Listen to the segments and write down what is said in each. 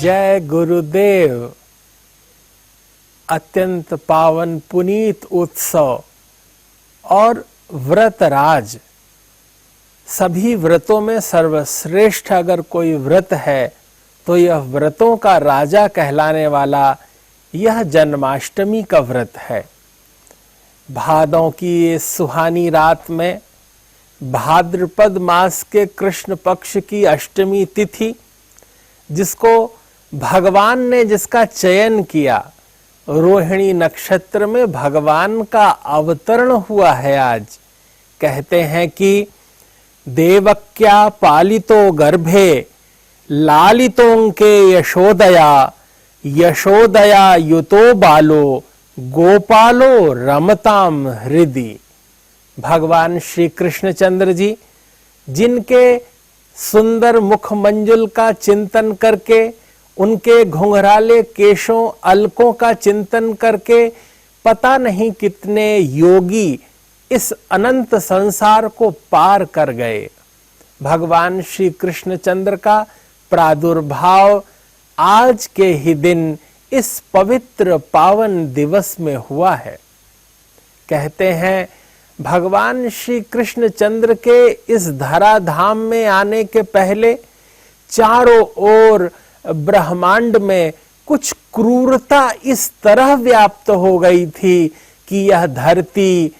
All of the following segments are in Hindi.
जय गुरुदेव। अत्यंत पावन पुनीत उत्सव और व्रतराज, सभी व्रतों में सर्वश्रेष्ठ अगर कोई व्रत है तो यह व्रतों का राजा कहलाने वाला यह जन्माष्टमी का व्रत है। भादों की ये सुहानी रात में भाद्रपद मास के कृष्ण पक्ष की अष्टमी तिथि, जिसको भगवान ने जिसका चयन किया, रोहिणी नक्षत्र में भगवान का अवतरण हुआ है। आज कहते हैं कि देवक्या पालितो गर्भे लालितोंके यशोदया, यशोदया युतो बालो गोपालो रमताम हृदि। भगवान श्री कृष्णचंद्र जी, जिनके सुंदर मुख मंजुल का चिंतन करके, उनके घुंघराले केशों अलकों का चिंतन करके पता नहीं कितने योगी इस अनंत संसार को पार कर गए। भगवान श्री कृष्णचंद्र का प्रादुर्भाव आज के ही दिन इस पवित्र पावन दिवस में हुआ है। कहते हैं भगवान श्री कृष्णचंद्र के इस धराधाम में आने के पहले चारों ओर ब्रह्मांड में कुछ क्रूरता इस तरह व्याप्त हो गई थी कि यह धरती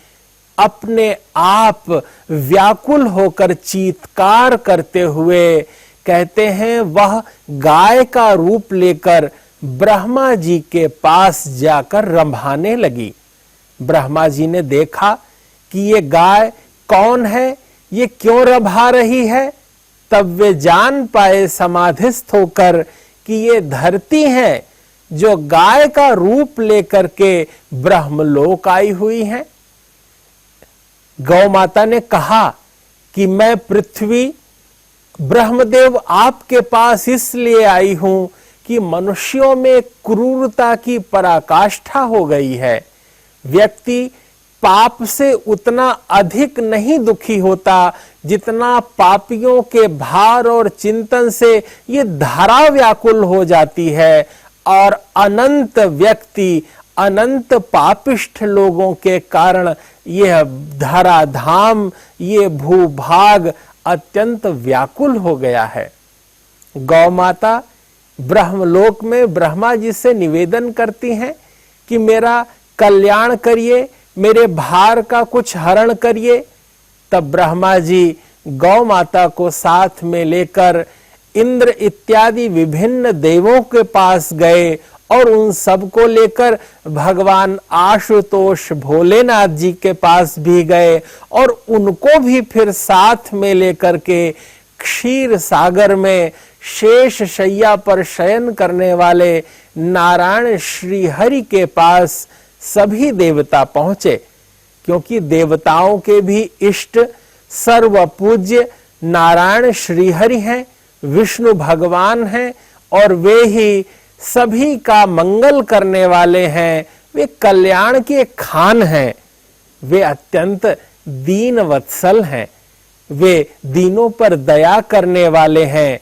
अपने आप व्याकुल होकर चीत्कार करते हुए, कहते हैं वह गाय का रूप लेकर ब्रह्मा जी के पास जाकर रंभाने लगी। ब्रह्मा जी ने देखा कि ये गाय कौन है, ये क्यों रंभा रही है। तब वे जान पाए समाधिस्थ होकर कि ये धरती है जो गाय का रूप लेकर के ब्रह्मलोक आई हुई है। गौ माता ने कहा कि मैं पृथ्वी ब्रह्मदेव आपके पास इसलिए आई हूं कि मनुष्यों में क्रूरता की पराकाष्ठा हो गई है। व्यक्ति पाप से उतना अधिक नहीं दुखी होता जितना पापियों के भार और चिंतन से ये धरा व्याकुल हो जाती है, और अनंत व्यक्ति, अनंत पापिष्ठ लोगों के कारण यह धराधाम, ये भूभाग अत्यंत व्याकुल हो गया है। गौ माता ब्रह्मलोक में ब्रह्मा जी से निवेदन करती हैं कि मेरा कल्याण करिए, मेरे भार का कुछ हरण करिए। तब ब्रह्मा जी गौ माता को साथ में लेकर इंद्र इत्यादि विभिन्न देवों के पास गए और उन सब को लेकर भगवान आशुतोष भोलेनाथ जी के पास भी गए और उनको भी फिर साथ में लेकर के क्षीर सागर में शेष शैया पर शयन करने वाले नारायण श्री हरि के पास सभी देवता पहुंचे, क्योंकि देवताओं के भी इष्ट सर्व पूज्य नारायण श्री हरि हैं, विष्णु भगवान हैं, और वे ही सभी का मंगल करने वाले हैं। वे कल्याण के खान हैं, वे अत्यंत दीन वत्सल हैं, वे दीनों पर दया करने वाले हैं।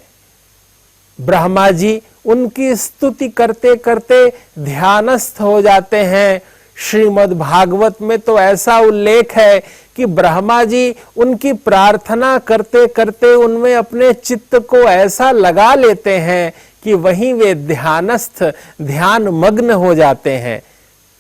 ब्रह्मा जी उनकी स्तुति करते करते ध्यानस्थ हो जाते हैं। श्रीमद् भागवत में तो ऐसा उल्लेख है कि ब्रह्मा जी उनकी प्रार्थना करते करते उनमें अपने चित्त को ऐसा लगा लेते हैं कि वहीं वे ध्यानस्थ, ध्यान मग्न हो जाते हैं।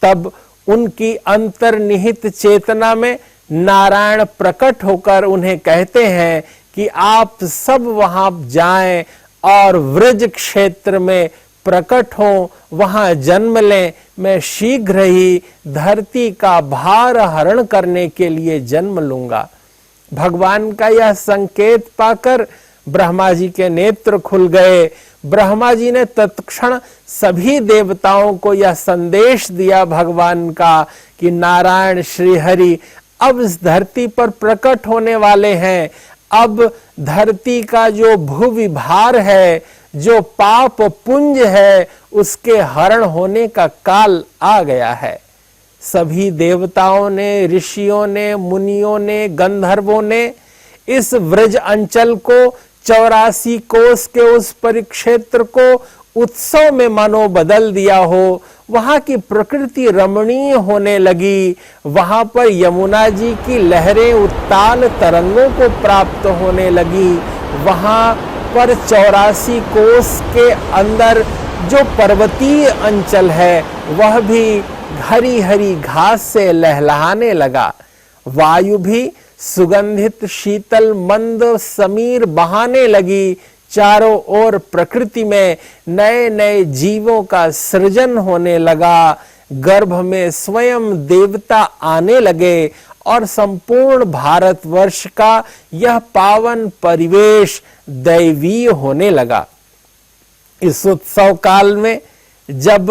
तब उनकी अंतर्निहित चेतना में नारायण प्रकट होकर उन्हें कहते हैं कि आप सब वहां जाएं और व्रज क्षेत्र में प्रकट हो, वहां जन्म लें। मैं शीघ्र ही धरती का भार हरण करने के लिए जन्म लूंगा। भगवान का यह संकेत पाकर ब्रह्मा जी के नेत्र खुल गए। ब्रह्मा जी ने तत्क्षण सभी देवताओं को यह संदेश दिया भगवान का कि नारायण श्री हरि अब इस धरती पर प्रकट होने वाले हैं। अब धरती का जो भूविभार है, जो पाप पुंज है, उसके हरण होने का काल आ गया है। सभी देवताओं ने, ऋषियों ने, मुनियों ने, गंधर्वों ने इस व्रज अंचल को 84 कोस के उस परिक्षेत्र को उत्सव में मानो बदल दिया हो। वहां की प्रकृति रमणीय होने लगी। वहां पर यमुना जी की लहरें उत्ताल तरंगों को प्राप्त होने लगी। वहां पर 84 कोस के अंदर जो पर्वतीय अंचल है वह भी हरी हरी घास से लहलहाने लगा। वायु भी सुगंधित शीतल मंद समीर बहाने लगी। चारों ओर प्रकृति में नए नए जीवों का सृजन होने लगा। गर्भ में स्वयं देवता आने लगे और संपूर्ण भारतवर्ष का यह पावन परिवेश दैवीय होने लगा। इस उत्सव काल में जब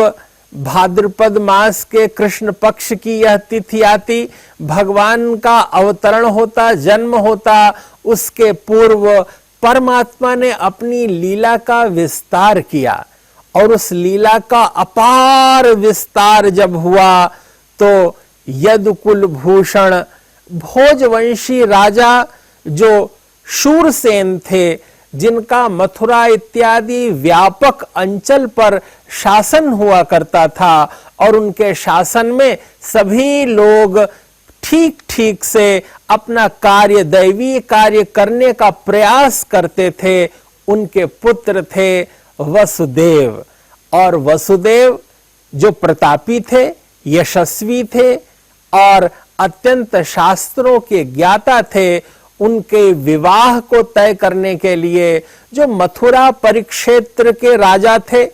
भाद्रपद मास के कृष्ण पक्ष की यह तिथि आती, भगवान का अवतरण होता, जन्म होता, उसके पूर्व परमात्मा ने अपनी लीला का विस्तार किया। और उस लीला का अपार विस्तार जब हुआ तो यदुकुल भूषण भोजवंशी राजा जो शूरसेन थे, जिनका मथुरा इत्यादि व्यापक अंचल पर शासन हुआ करता था और उनके शासन में सभी लोग ठीक ठीक से अपना कार्य, दैवीय कार्य करने का प्रयास करते थे, उनके पुत्र थे वसुदेव। और वसुदेव जो प्रतापी थे, यशस्वी थे और अत्यंत शास्त्रों के ज्ञाता थे, उनके विवाह को तय करने के लिए जो मथुरा परिक्षेत्र के राजा थे,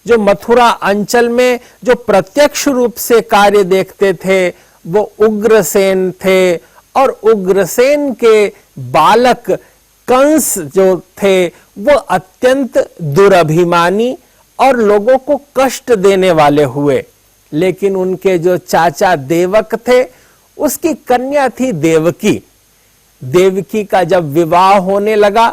जो मथुरा अंचल में जो प्रत्यक्ष रूप से कार्य देखते थे, वो उग्रसेन थे। और उग्रसेन के बालक कंस जो थे वो अत्यंत दुरभिमानी और लोगों को कष्ट देने वाले हुए। लेकिन उनके जो चाचा देवक थे, उसकी कन्या थी देवकी। देवकी का जब विवाह होने लगा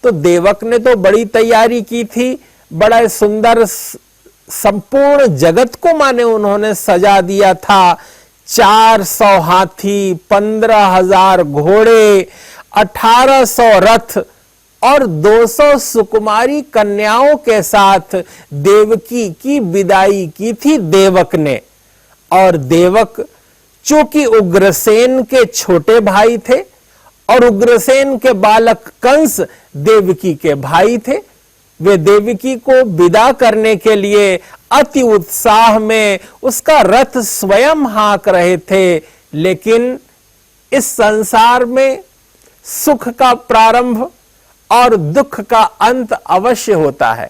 तो देवक ने तो बड़ी तैयारी की थी, बड़ा सुंदर संपूर्ण जगत को माने उन्होंने सजा दिया था। 400 हाथी, 15,000 घोड़े, 1800 रथ और 200 सुकुमारी कन्याओं के साथ देवकी की विदाई की थी देवक ने। और देवक चूंकि उग्रसेन के छोटे भाई थे और उग्रसेन के बालक कंस देवकी के भाई थे, वे देवकी को विदा करने के लिए अति उत्साह में उसका रथ स्वयं हाँक रहे थे। लेकिन इस संसार में सुख का प्रारंभ और दुख का अंत अवश्य होता है,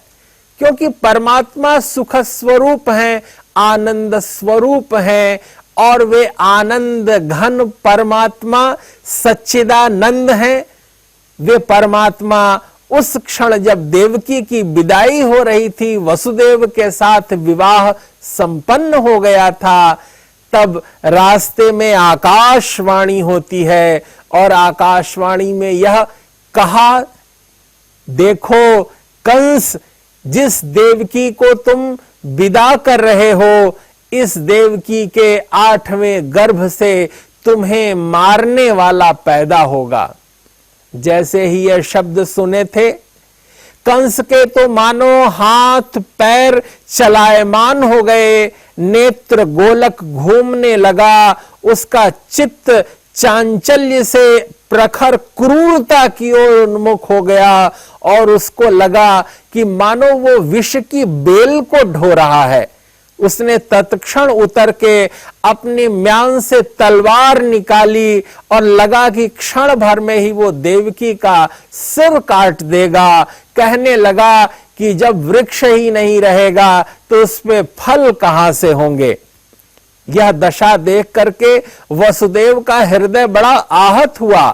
क्योंकि परमात्मा सुख स्वरूप हैं, आनंद स्वरूप हैं और वे आनंद घन परमात्मा सच्चिदानंद हैं। वे परमात्मा उस क्षण जब देवकी की विदाई हो रही थी, वसुदेव के साथ विवाह संपन्न हो गया था, तब रास्ते में आकाशवाणी होती है और आकाशवाणी में यह कहा, देखो कंस, जिस देवकी को तुम विदा कर रहे हो, इस देवकी के 8वें गर्भ से तुम्हें मारने वाला पैदा होगा। जैसे ही यह शब्द सुने थे, कंस के तो मानो हाथ पैर चलायमान हो गए, नेत्र गोलक घूमने लगा, उसका चित्त चांचल्य से प्रखर क्रूरता की ओर उन्मुख हो गया और उसको लगा कि मानो वो विष की बेल को ढो रहा है। उसने तत्क्षण उतर के अपनी म्यान से तलवार निकाली और लगा कि क्षण भर में ही वो देवकी का सिर काट देगा। कहने लगा कि जब वृक्ष ही नहीं रहेगा तो उस पे फल कहां से होंगे। यह दशा देख करके वसुदेव का हृदय बड़ा आहत हुआ।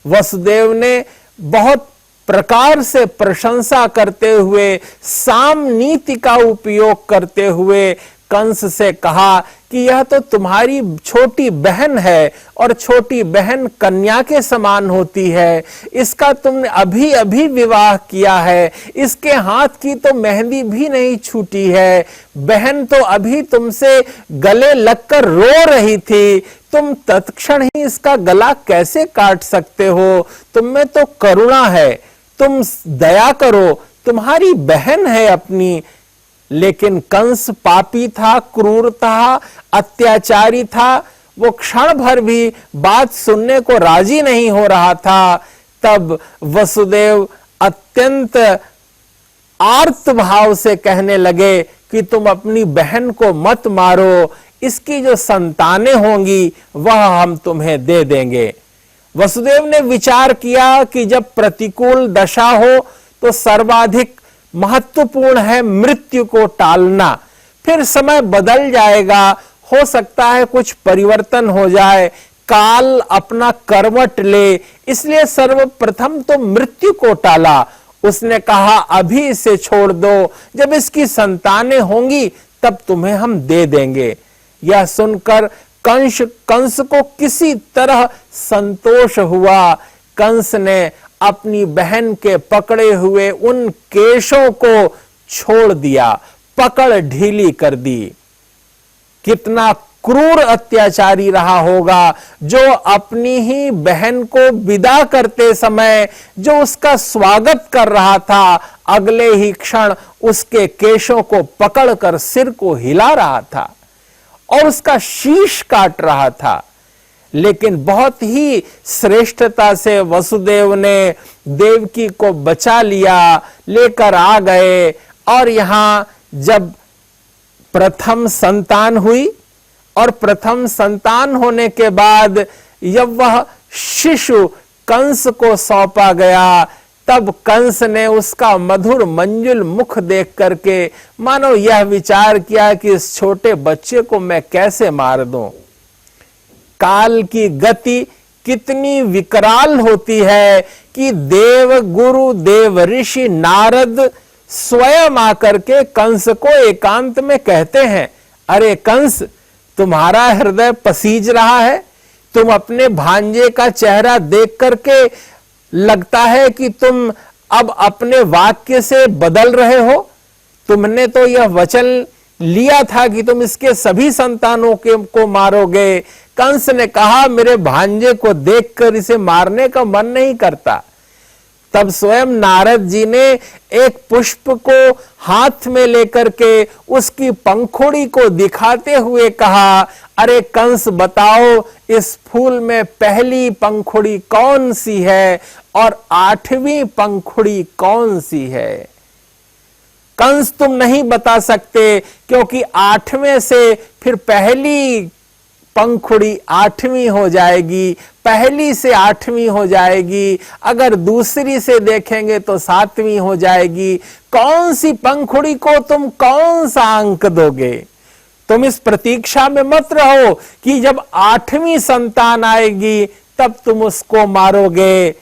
वसुदेव ने बहुत प्रकार से प्रशंसा करते हुए, साम नीति का उपयोग करते हुए कंस से कहा कि यह तो तुम्हारी छोटी बहन है और छोटी बहन कन्या के समान होती है, इसका तुमने अभी अभी विवाह किया है, इसके हाथ की तो मेहंदी भी नहीं छूटी है, बहन तो अभी तुमसे गले लगकर रो रही थी, तुम तत्क्षण ही इसका गला कैसे काट सकते हो? तुम में तो करुणा है, तुम दया करो, तुम्हारी बहन है अपनी। लेकिन कंस पापी था, क्रूर था, अत्याचारी था। वो क्षण भर भी बात सुनने को राजी नहीं हो रहा था। तब वसुदेव अत्यंत आर्त भाव से कहने लगे कि तुम अपनी बहन को मत मारो, इसकी जो संतानें होंगी वह हम तुम्हें दे देंगे। वसुदेव ने विचार किया कि जब प्रतिकूल दशा हो तो सर्वाधिक महत्वपूर्ण है मृत्यु को टालना। फिर समय बदल जाएगा, हो सकता है कुछ परिवर्तन हो जाए, काल अपना करवट ले, इसलिए सर्वप्रथम तो मृत्यु को टाला। उसने कहा अभी इसे छोड़ दो, जब इसकी संतानें होंगी तब तुम्हें हम दे देंगे। यह सुनकर कंस को किसी तरह संतोष हुआ। कंस ने अपनी बहन के पकड़े हुए उन केशों को छोड़ दिया, पकड़ ढीली कर दी। कितना क्रूर अत्याचारी रहा होगा जो अपनी ही बहन को विदा करते समय जो उसका स्वागत कर रहा था, अगले ही क्षण उसके केशों को पकड़कर सिर को हिला रहा था और उसका शीश काट रहा था। लेकिन बहुत ही श्रेष्ठता से वसुदेव ने देवकी को बचा लिया, लेकर आ गए। और यहां जब प्रथम संतान हुई और प्रथम संतान होने के बाद जब वह शिशु कंस को सौंपा गया, तब कंस ने उसका मधुर मंजुल मुख देख करके मानो यह विचार किया कि इस छोटे बच्चे को मैं कैसे मार दूं। काल की गति कितनी विकराल होती है कि देव गुरु देव ऋषि नारद स्वयं आकर के कंस को एकांत में कहते हैं, अरे कंस, तुम्हारा हृदय पसीज रहा है, तुम अपने भांजे का चेहरा देख करके लगता है कि तुम अब अपने वाक्य से बदल रहे हो। तुमने तो यह वचन लिया था कि तुम इसके सभी संतानों को मारोगे। कंस ने कहा मेरे भांजे को देखकर इसे मारने का मन नहीं करता। तब स्वयं नारद जी ने एक पुष्प को हाथ में लेकर के उसकी पंखुड़ी को दिखाते हुए कहा, अरे कंस बताओ इस फूल में पहली पंखुड़ी कौन सी है और 8वीं पंखुड़ी कौन सी है। कंस तुम नहीं बता सकते, क्योंकि 8वें से फिर पहली पंखुड़ी 8वीं हो जाएगी, पहली से 8वीं हो जाएगी, अगर दूसरी से देखेंगे तो 7वीं हो जाएगी। कौन सी पंखुड़ी को तुम कौन सा अंक दोगे? तुम इस प्रतीक्षा में मत रहो कि जब 8वीं संतान आएगी तब तुम उसको मारोगे।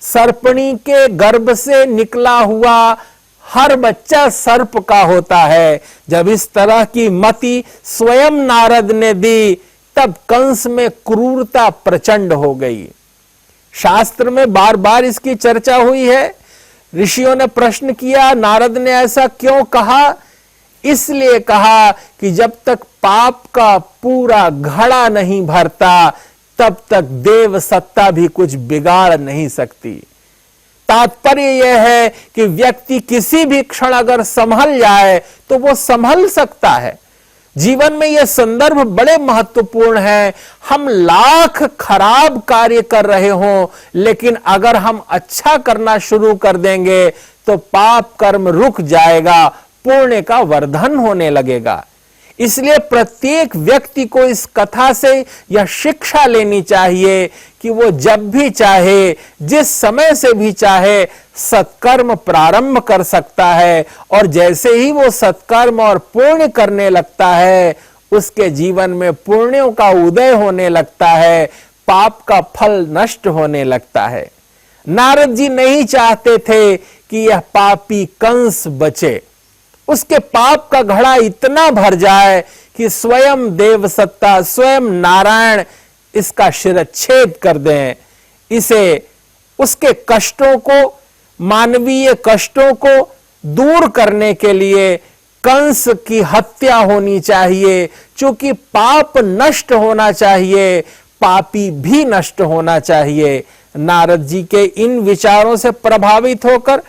सर्पणी के गर्भ से निकला हुआ हर बच्चा सर्प का होता है। जब इस तरह की मति स्वयं नारद ने दी, तब कंस में क्रूरता प्रचंड हो गई। शास्त्र में बार बार इसकी चर्चा हुई है। ऋषियों ने प्रश्न किया, नारद ने ऐसा क्यों कहा? इसलिए कहा कि जब तक पाप का पूरा घड़ा नहीं भरता, तब तक देव सत्ता भी कुछ बिगाड़ नहीं सकती। तात्पर्य यह है कि व्यक्ति किसी भी क्षण अगर संभल जाए तो वो संभल सकता है। जीवन में यह संदर्भ बड़े महत्वपूर्ण है। हम लाख खराब कार्य कर रहे हों, लेकिन अगर हम अच्छा करना शुरू कर देंगे तो पाप कर्म रुक जाएगा, पुण्य का वर्धन होने लगेगा। इसलिए प्रत्येक व्यक्ति को इस कथा से यह शिक्षा लेनी चाहिए कि वो जब भी चाहे, जिस समय से भी चाहे, सत्कर्म प्रारंभ कर सकता है, और जैसे ही वो सत्कर्म और पुण्य करने लगता है, उसके जीवन में पुण्यों का उदय होने लगता है, पाप का फल नष्ट होने लगता है। नारद जी नहीं चाहते थे कि यह पापी कंस बचे। उसके पाप का घड़ा इतना भर जाए कि स्वयं देव सत्ता, स्वयं नारायण इसका शिरच्छेद कर दें। इसे, उसके कष्टों को, मानवीय कष्टों को दूर करने के लिए कंस की हत्या होनी चाहिए। चूंकि पाप नष्ट होना चाहिए, पापी भी नष्ट होना चाहिए। नारद जी के इन विचारों से प्रभावित होकर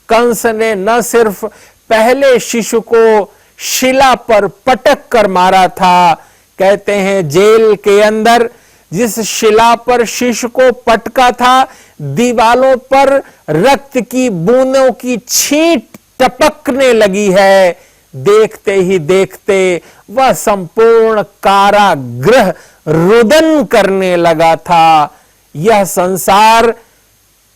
कंस ने न सिर्फ पहले शिशु को शिला पर पटक कर मारा था। कहते हैं जेल के अंदर जिस शिला पर शिशु को पटका था, दीवालों पर रक्त की बूंदों की छींट टपकने लगी है। देखते ही देखते वह संपूर्ण कारागृह रुदन करने लगा था। यह संसार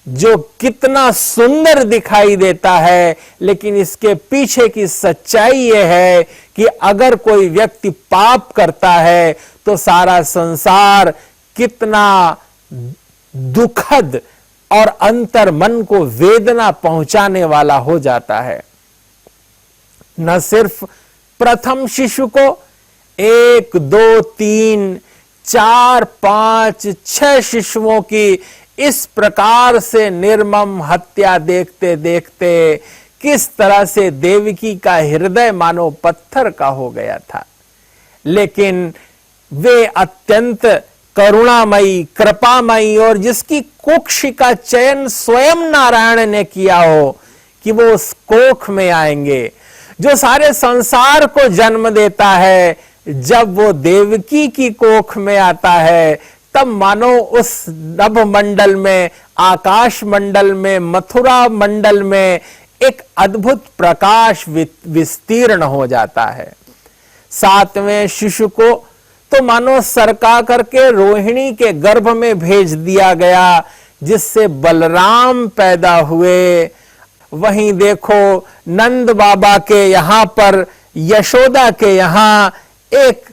जो कितना सुंदर दिखाई देता है, लेकिन इसके पीछे की सच्चाई यह है कि अगर कोई व्यक्ति पाप करता है तो सारा संसार कितना दुखद और अंतर मन को वेदना पहुंचाने वाला हो जाता है। न सिर्फ प्रथम शिशु को 1, 2, 3, 4, 5, 6 शिशुओं की इस प्रकार से निर्मम हत्या देखते देखते किस तरह से देवकी का हृदय मानो पत्थर का हो गया था। लेकिन वे अत्यंत करुणामयी, कृपामयी और जिसकी कुक्ष का चयन स्वयं नारायण ने किया हो कि वो उस कोख में आएंगे, जो सारे संसार को जन्म देता है, जब वो देवकी की कोख में आता है तब मानो उस नभ मंडल में, आकाश मंडल में, मथुरा मंडल में एक अद्भुत प्रकाश विस्तीर्ण हो जाता है। 7वें शिशु को तो मानो सरका करके रोहिणी के गर्भ में भेज दिया गया, जिससे बलराम पैदा हुए। वहीं देखो नंद बाबा के यहां पर, यशोदा के यहां एक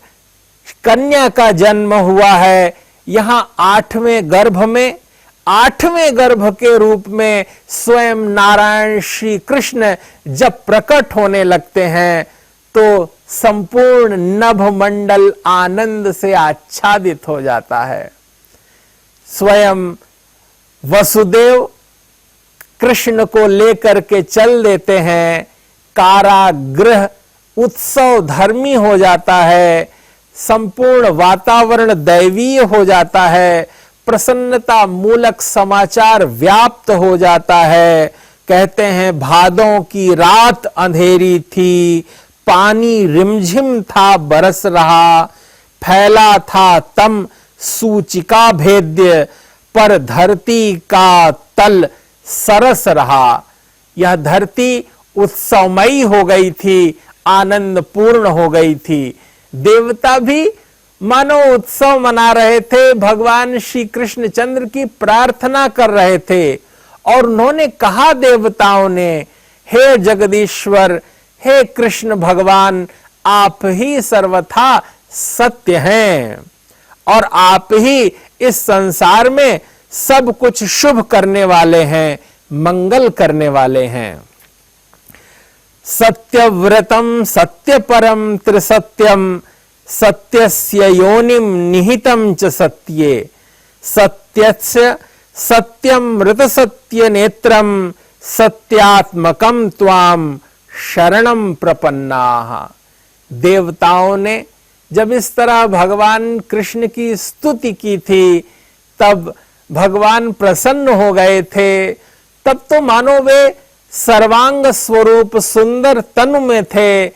कन्या का जन्म हुआ है। यहां 8वें गर्भ में, 8वें गर्भ के रूप में स्वयं नारायण श्री कृष्ण जब प्रकट होने लगते हैं तो संपूर्ण नभ मंडल आनंद से आच्छादित हो जाता है। स्वयं वसुदेव कृष्ण को लेकर के चल देते हैं। कारागृह उत्सव धर्मी हो जाता है, संपूर्ण वातावरण दैवीय हो जाता है, प्रसन्नता मूलक समाचार व्याप्त हो जाता है। कहते हैं भादों की रात अंधेरी थी, पानी रिमझिम था बरस रहा, फैला था तम सूचिका भेद्य, पर धरती का तल सरस रहा। यह धरती उत्सवमयी हो गई थी, आनंद पूर्ण हो गई थी। देवता भी मानो उत्सव मना रहे थे, भगवान श्री कृष्ण चंद्र की प्रार्थना कर रहे थे। और उन्होंने कहा देवताओं ने, हे जगदीश्वर, हे कृष्ण भगवान, आप ही सर्वथा सत्य हैं और आप ही इस संसार में सब कुछ शुभ करने वाले हैं, मंगल करने वाले हैं। सत्यव्रतम सत्यपरम त्रिसत्यम, सत्यस्य योनिम निहितम च सत्ये, सत्यस्य सत्यम ऋतसत्य नेत्रम, सत्यात्मकम त्वाम शरणम प्रपन्नाः। देवताओं ने जब इस तरह भगवान कृष्ण की स्तुति की थी तब भगवान प्रसन्न हो गए थे। तब तो मानो वे सर्वांग स्वरूप सुंदर तनु में थे।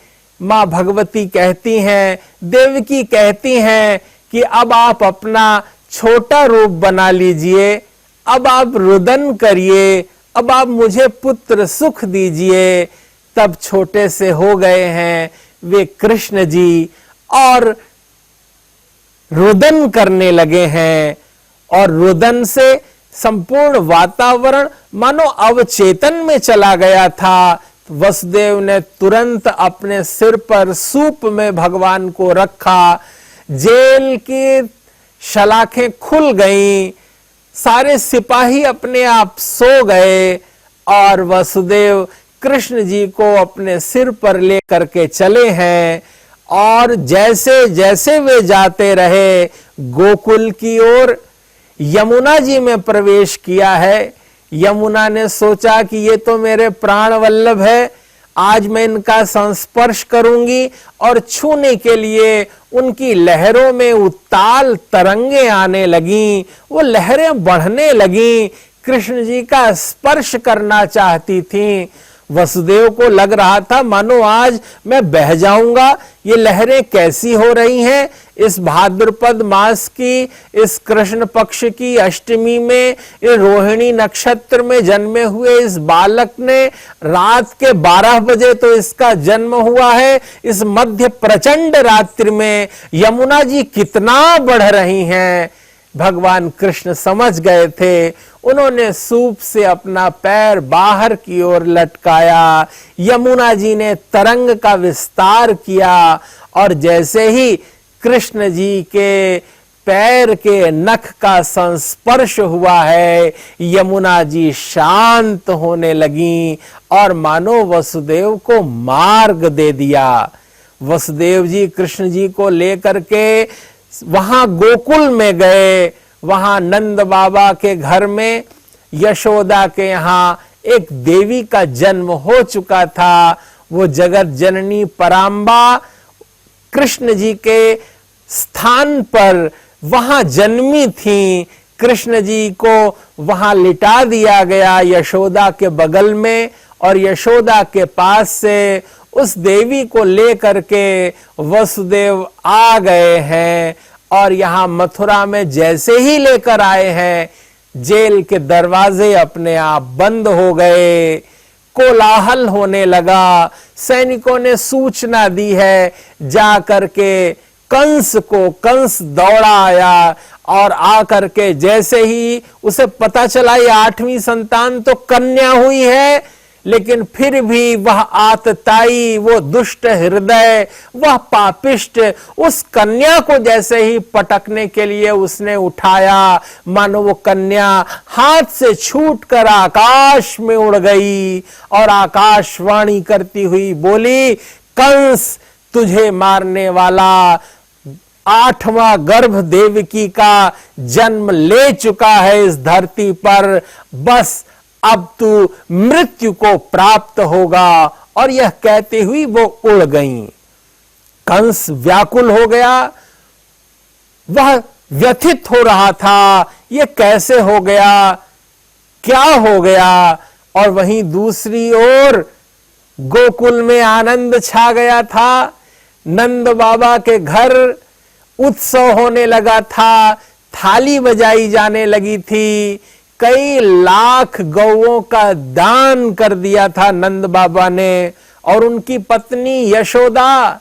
मां भगवती कहती हैं, देवकी कहती हैं कि अब आप अपना छोटा रूप बना लीजिए, अब आप रुदन करिए, अब आप मुझे पुत्र सुख दीजिए। तब छोटे से हो गए हैं वे कृष्ण जी और रुदन करने लगे हैं, और रुदन से संपूर्ण वातावरण मानो अवचेतन में चला गया था। वसुदेव ने तुरंत अपने सिर पर सूप में भगवान को रखा, जेल की सलाखें खुल गईं, सारे सिपाही अपने आप सो गए और वसुदेव कृष्ण जी को अपने सिर पर लेकर के चले हैं। और जैसे जैसे वे जाते रहे गोकुल की ओर, यमुना जी में प्रवेश किया है। यमुना ने सोचा कि ये तो मेरे प्राण वल्लभ है, आज मैं इनका संस्पर्श करूंगी, और छूने के लिए उनकी लहरों में उत्ताल तरंगे आने लगीं, वो लहरें बढ़ने लगीं, कृष्ण जी का स्पर्श करना चाहती थीं। वसुदेव को लग रहा था मानो आज मैं बह जाऊंगा। ये लहरें कैसी हो रही हैं। इस भाद्रपद मास की इस कृष्ण पक्ष की अष्टमी में ये रोहिणी नक्षत्र में जन्मे हुए इस बालक ने रात के 12 बजे तो इसका जन्म हुआ है। इस मध्य प्रचंड रात्रि में यमुना जी कितना बढ़ रही हैं। भगवान कृष्ण समझ गए थे। उन्होंने सूप से अपना पैर बाहर की ओर लटकाया। यमुना जी ने तरंग का विस्तार किया और जैसे ही कृष्ण जी के पैर के नख का संस्पर्श हुआ है, यमुना जी शांत होने लगी और मानो वसुदेव को मार्ग दे दिया। वसुदेव जी कृष्ण जी को लेकर के वहां गोकुल में गए। वहां नंद बाबा के घर में यशोदा के यहाँ एक देवी का जन्म हो चुका था। वो जगत जननी परांबा कृष्ण जी के स्थान पर वहां जन्मी थी। कृष्ण जी को वहां लिटा दिया गया यशोदा के बगल में और यशोदा के पास से उस देवी को लेकर के वसुदेव आ गए हैं और यहां मथुरा में जैसे ही लेकर आए हैं, जेल के दरवाजे अपने आप बंद हो गए। कोलाहल होने लगा। सैनिकों ने सूचना दी है जाकर के कंस दौड़ा आया और आकर के जैसे ही उसे पता चला ये 8वीं संतान तो कन्या हुई है, लेकिन फिर भी वह आतताई, वो दुष्ट हृदय, वह पापिष्ट उस कन्या को जैसे ही पटकने के लिए उसने उठाया, मानो वो कन्या हाथ से छूटकर आकाश में उड़ गई और आकाशवाणी करती हुई बोली, कंस तुझे मारने वाला 8वां गर्भ देवकी का जन्म ले चुका है इस धरती पर। बस अब तू मृत्यु को प्राप्त होगा। और यह कहते हुई वो उड़ गईं। कंस व्याकुल हो गया। वह व्यथित हो रहा था, ये कैसे हो गया, क्या हो गया। और वहीं दूसरी ओर गोकुल में आनंद छा गया था। नंद बाबा के घर उत्सव होने लगा था, थाली बजाई जाने लगी थी। कई लाख गौओं का दान कर दिया था नंद बाबा ने। और उनकी पत्नी यशोदा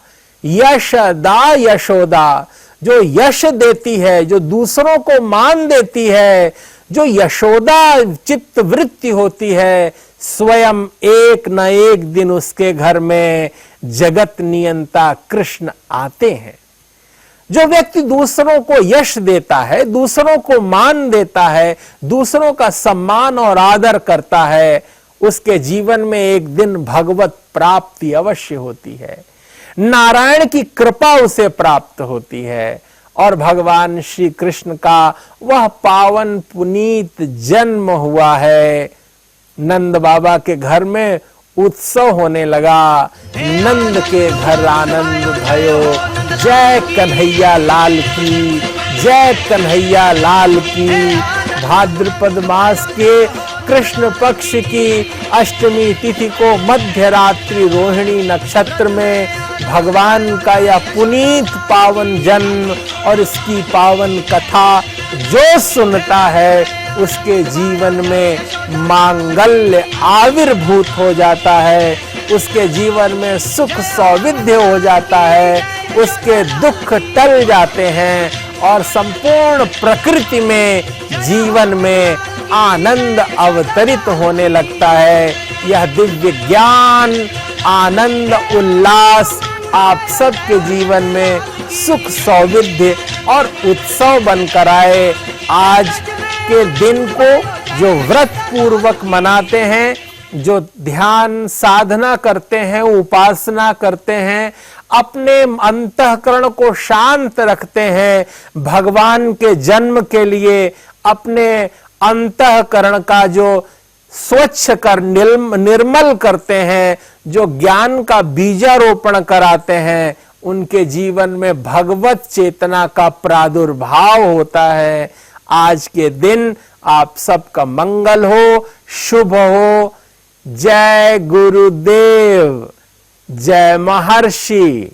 जो यश देती है, जो दूसरों को मान देती है, जो यशोदा चित्त वृत्ति होती है, स्वयं एक न एक दिन उसके घर में जगत नियंता कृष्ण आते हैं। जो व्यक्ति दूसरों को यश देता है, दूसरों को मान देता है, दूसरों का सम्मान और आदर करता है, उसके जीवन में एक दिन भगवत प्राप्ति अवश्य होती है। नारायण की कृपा उसे प्राप्त होती है और भगवान श्री कृष्ण का वह पावन पुनीत जन्म हुआ है। नंद बाबा के घर में उत्सव होने लगा। नंद के घर आनंद भयो, जय कन्हैया लाल की, जय कन्हैया लाल की। भाद्रपद मास के कृष्ण पक्ष की अष्टमी तिथि को मध्य रात्रि रोहिणी नक्षत्र में भगवान का यह पुनीत पावन जन्म और इसकी पावन कथा जो सुनता है उसके जीवन में मांगल्य आविर्भूत हो जाता है, उसके जीवन में सुख सौविध्य हो जाता है, उसके दुख टल जाते हैं और संपूर्ण प्रकृति में जीवन में आनंद अवतरित होने लगता है। यह दिव्य ज्ञान, आनंद, उल्लास आप सबके जीवन में सुख सौविध्य और उत्सव बनकर आए। आज के दिन को जो व्रत पूर्वक मनाते हैं, जो ध्यान साधना करते हैं, उपासना करते हैं, अपने अंतःकरण को शांत रखते हैं, भगवान के जन्म के लिए अपने अंतःकरण का जो स्वच्छ कर निर्मल करते हैं, जो ज्ञान का बीजारोपण कराते हैं, उनके जीवन में भगवत चेतना का प्रादुर्भाव होता है। आज के दिन आप सबका मंगल हो, शुभ हो। जय गुरुदेव, जय महर्षि।